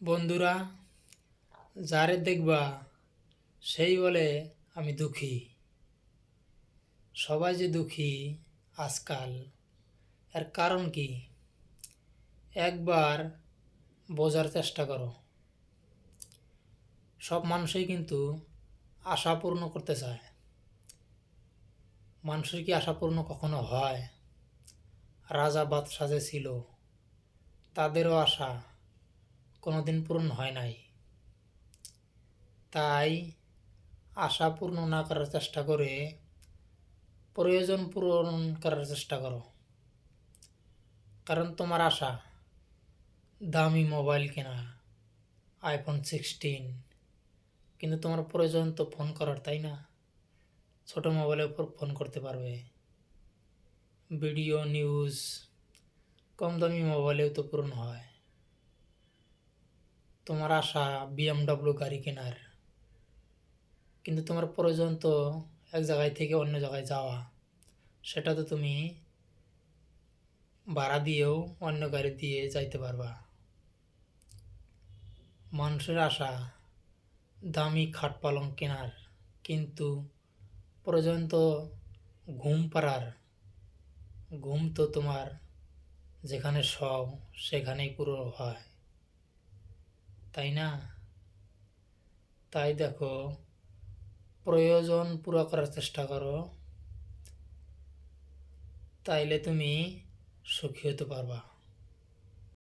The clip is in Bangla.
বন্ধুরা, যারে দেখবা সেই বলে আমি দুঃখী। সবাই যে দুঃখী আজকাল, এর কারণ কি? একবার বোঝার চেষ্টা করো। সব মানুষই কিন্তু আশা পূর্ণ করতে চায়। মানুষের কি আশা পূর্ণ কখনো হয়? রাজা বাদশাহ যে ছিল, তাদেরও আশা কোনোদিন পূরণ হয় নাই। তাই আশা পূর্ণ না করার চেষ্টা করে প্রয়োজন পূরণ করার চেষ্টা করো। কারণ তোমার আশা দামি মোবাইল কেনা, iPhone 16, কিন্তু তোমার প্রয়োজন তো ফোন করার, তাই না? ছোট মোবাইলের উপর ফোন করতে পারবে, ভিডিও নিউজ কম দামি মোবাইলেও তো পূরণ হয়। তোমার আশা BMW গাড়ি কেনার, কিন্তু তোমার প্রয়োজন তো এক জায়গায় থেকে অন্য জায়গায় যাওয়া, সেটা তো তুমি ভাড়া দিয়েও অন্য গাড়ি দিয়ে যাইতে পারবা। মানুষের আশা দামি খাট পালং কেনার, কিন্তু প্রয়োজন তো ঘুম পাড়ার। ঘুম তো তোমার যেখানে সব সেখানেই পুরো হয়, তাই না? তাই দেখো, প্রয়োজন পুরো করার চেষ্টা করো, তাইলে তুমি সুখী হতে পারবা।